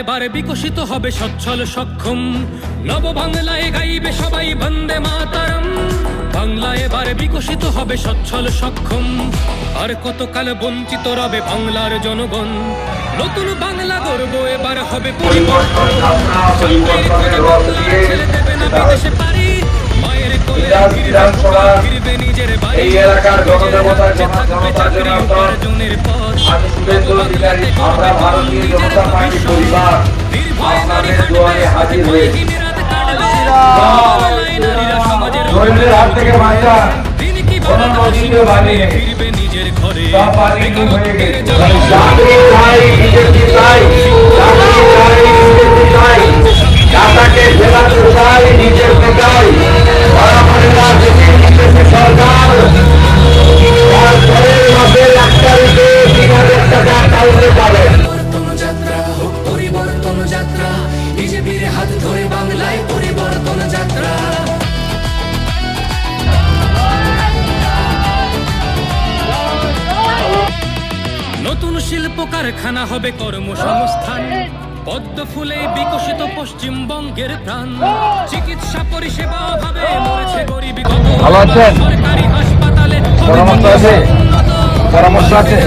এবার বিকশিত হবে সচ্ছল সক্ষম, নব বাংলায় গাইবে সবাই বন্দে মাতরম। বাংলা এবার বিকশিত হবে সচ্ছল সক্ষম, আর কতকাল বঞ্চিত রবে বাংলার জনগণ। নতুন বাংলা গর্ব এবার হবে পরিবর্তন, ছেলে দেবে না বিদেশে পারি, মায়ের কোলে ফিরবে নিজের বাড়ি। এই এলাকার জনদেবতা জনার্দনের পথ, আমি শুভেন্দু অধিকারী, আমরা ভারতীয় জনতা পার্টি পরিবার আপনাদের দুয়ারে হাজির হয়েছি। জৈনের হাত থেকে বাঁচান, কোন নদীতে বানিয়ে সব বানিয়ে হয়ে গেছে। চাকরি চাই, বিজেপি চাই, চাকরি চাই, বিজেপি চাই, টাকাকে ফেরাতে চাই, নিজেকে চাই। বরাবরেরা থেকে বিজেপি সরকার তারপরের মাসের 1 তারিখে 3000 টাকা কাউকে পাবেন। পরিবর্তন যাত্রা, বিজেপির হাত ধরে বাংলায় পরিবর্তন যাত্রা। নতুন শিল্প কারখানা হবে কর্মসংস্থান, পদ্ম ফুলে বিকশিত পশ্চিমবঙ্গের প্রাণ। চিকিৎসা পরিষেবা অভাবে মরেছে গরিবী কত, সরকারি হাসপাতালে পরামর্শ আছে, পরামর্শ আছে।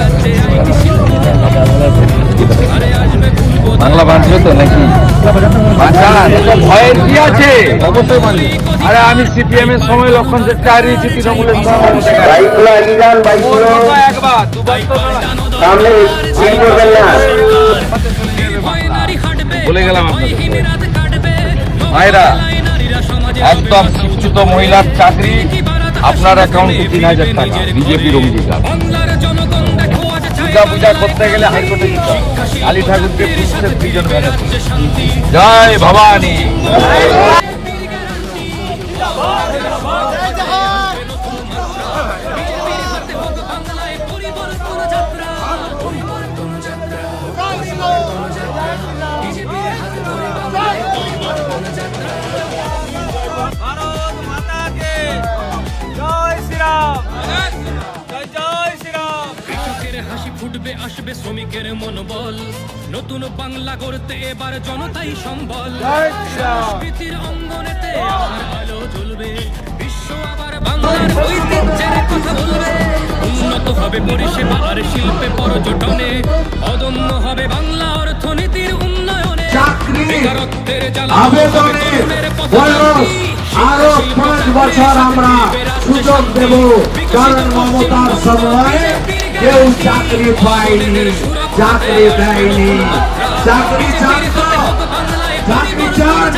বাংলা বাঁচবে তো নাকি? ভয়ের কি আছে? অবশ্যই মানবে। আরে আমি সিপিএম এর সময় লক্ষণ চেষ্টা হারিয়েছি, তৃণমূলের বলে গেলাম ভাইরা, একদম শিক্ষিত মহিলার চাকরি আপনার অ্যাকাউন্টে 3000 টাকা, বিজেপির অঙ্গীকার। পূজা পূজা করতে গেলে হাইকোর্টে যেতে হবে, কালী ঠাকুরকে পুষতে 3 জন ভ্যানে। জয় ভবানী। হাসি ফুটবে, আসবে শ্রমিকের মনোবল, নতুন বাংলা গড়তে এবার জনতাই সম্বল। সংস্কৃতির অঙ্গনেতে আশার আলো জ্বলবে, বিশ্ব আবার বাংলার ঐতিহ্যের কথা বলবে। উন্নত হবে পরিষেবা আর শিল্পে পর্যটনে, অদম্য হবে বাংলা অর্থনীতির উন্নয়নে। বেকারত্বের জ্বালা আবেদনের বয়স আরো 5 বছর আমরা সুযোগ দেব, কারণ মমতার সময় কেউ চাকরি পায়নি, চাকরি দেয়নি। চাকরি চান তো? চাকরি চান?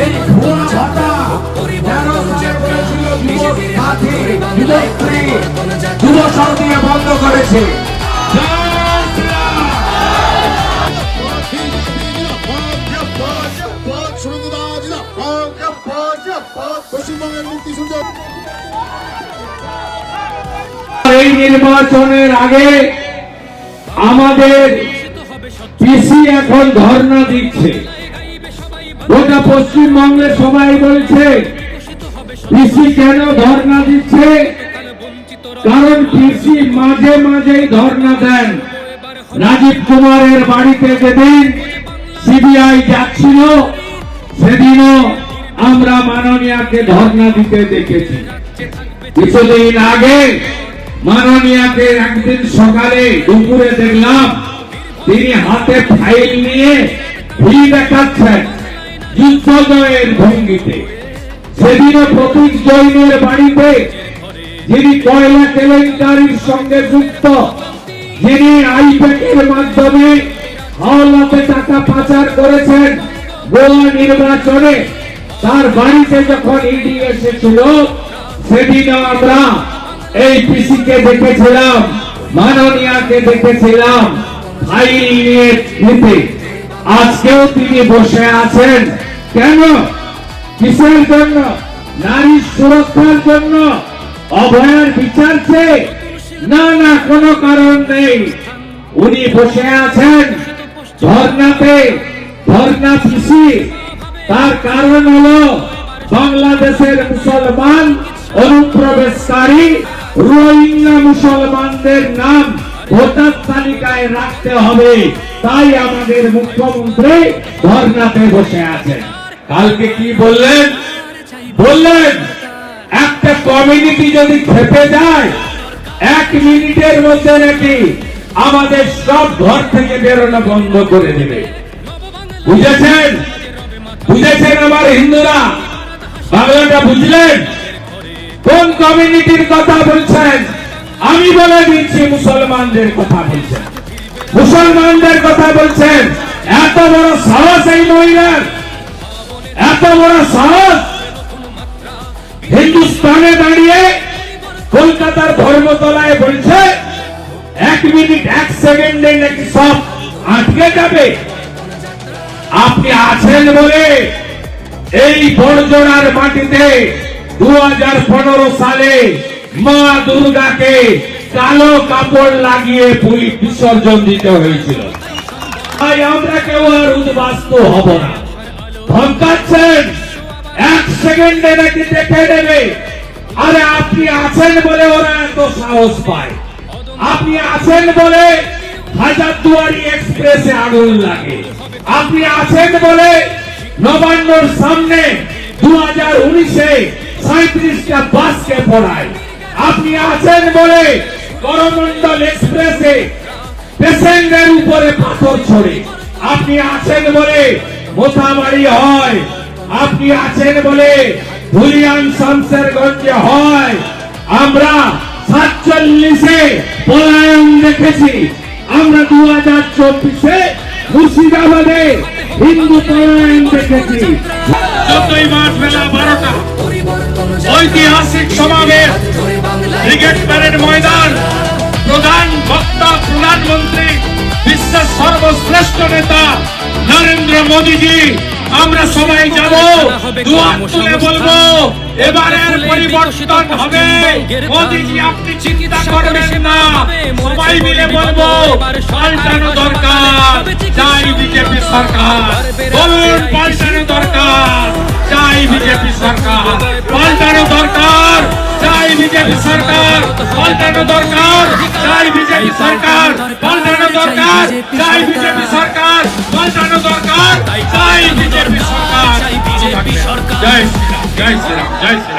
এই ভুয়া ভাতা 13 সালে করেছিল যুবক সাথী, যুবশ্রী, যুবসং দিয়ে বন্ধ করেছে। পশ্চিমবঙ্গের মুক্তিযুদ্ধ এই নির্বাচনের আগে আমাদের পিসি এখন ধর্ণা দিচ্ছে, গোটা পশ্চিমবঙ্গে সবাই বলছে পিসি কেন ধর্ণা দিচ্ছে, কারণ পিসি মাঝে মাঝেই ধর্ণা দেন। রাজীব কুমারের বাড়িতে যেদিন সিবিআই যাচ্ছিল সেদিনও আমরা মাননীয়াকে ধর্ণা দিতে দেখেছি। কিছুদিন আগে মাননীয়াকে একদিন সকালে দুপুরে দেখলাম তিনি হাতে ফাইল নিয়ে ভি দেখাচ্ছেন যুদ্ধ জয়ের ভঙ্গিতে। সেদিনও প্রতীক জৈনের বাড়িতে, যিনি কয়লা কেলেঙ্কারির সঙ্গে যুক্ত, যিনি আইপ্যাকের মাধ্যমে হাওলাতে টাকা পাচার করেছেন গোয়া নির্বাচনে, তার বাড়িতে যখন ইডি এসেছিল সেদিনও আমরা এই পিসিকে দেখেছিলাম, মাননীয়াকে দেখেছিলাম ফাইল নিয়ে নিতে। আজকেও তিনি বসে আছেন কেন? কিসের জন্য? নারী সুরক্ষার জন্য, অভয়ার বিচার চেয়ে? না না, কোনো কারণ নেই। উনি বসে আছেন ধর্ণাতে, ধর্ণা পিসি। তার কারণ হলো বাংলাদেশের মুসলমান অনুপ্রবেশকারী রোহিঙ্গা মুসলমানদের নাম ভোটার তালিকায় রাখতে হবে, তাই আমাদের মুখ্যমন্ত্রী ধর্নাতে বসে আছেন। কালকে কি বললেন? বললেন একটা কমিউনিটি যদি খেপে যায় 1 মিনিটের মধ্যে নাকি আমাদের সব ঘর থেকে বেরোনো বন্ধ করে দেবে। বুঝেছেন? বুঝেছেন আমার হিন্দুরা? বাংলাটা বুঝলেন? কোন কমিউনিটির কথা বলছেন? আমি বলে দিচ্ছি, মুসলমানদের কথা বলছেন। মুসলমানদের কথা বলছেন। এত বড় সাহস এই মহিলার, এত বড় সাহস! হিন্দুস্তানে দাঁড়িয়ে কলকাতার ধর্মতলায় বলছে 1 মিনিট 1 সেকেন্ডে নাকি সব আটকে যাবে। আপনি আছেন বলে এই বড়জোড়ার মাটিতে 2015 সালে মা দুর্গাকে কালো কাপড় লাগিয়ে বিসর্জন দিতে হয়েছিল। তাই আমরা কেউ আর উদ্বাস্তু হব না। ধমকাচ্ছেন 1 সেকেন্ডে নাকি দেখে নেবে। আরে আপনি আছেন বলে ওরা এত সাহস পায়। আপনি আছেন বলে হাজারদুয়ারি এক্সপ্রেসে আগুন লাগে। আপনি আছেন বলে নবান্নর সামনে 2019-এ 37টা বাসকে পড়ায়। আপনি আছেন বলে করমণ্ডল এক্সপ্রেসে পেসেঞ্জার উপরে পাথর ছড়ে। আপনি আছেন বলে মোথাবাড়ি হয়। আপনি আছেন বলে ধুলিয়ান শামসেরগঞ্জে হয়। আমরা 47-এ পলায়ন দেখেছি। আমরা 2024-এ মুর্শিদাবাদে হিন্দু পলায়ন দেখেছি। 14 মার্চ বেলা 12টা ঐতিহাসিক সমাবেশ, ব্রিগেড প্যারেড ময়দান। প্রধান বক্তা প্রধানমন্ত্রী, বিশ্বের সর্বশ্রেষ্ঠ নেতা নরেন্দ্র মোদীজি। আমরা সবাই যাব, দুয়ার তুলে বলবো এবারের পরিবর্তন হবে। মোদীজি আপনি চিন্তা করবেন না, সবাই মিলে বলবো পাল্টানো দরকার, চাই বিজেপি সরকার। বলুন পাল্টানো দরকার, চাই বিজেপি সরকার। পাল্টানো দরকার, চাই বিজেপি সরকার। পাল্টানো দরকার, চাই বিজেপি সরকার। পাল্টানো দরকার, চাই বিজেপি সরকার। পাল্টানো দরকার, চাই বিজেপি সরকার। জয় শ্রীরাম, জয় শ্রীরাম, জয় শ্রীরাম।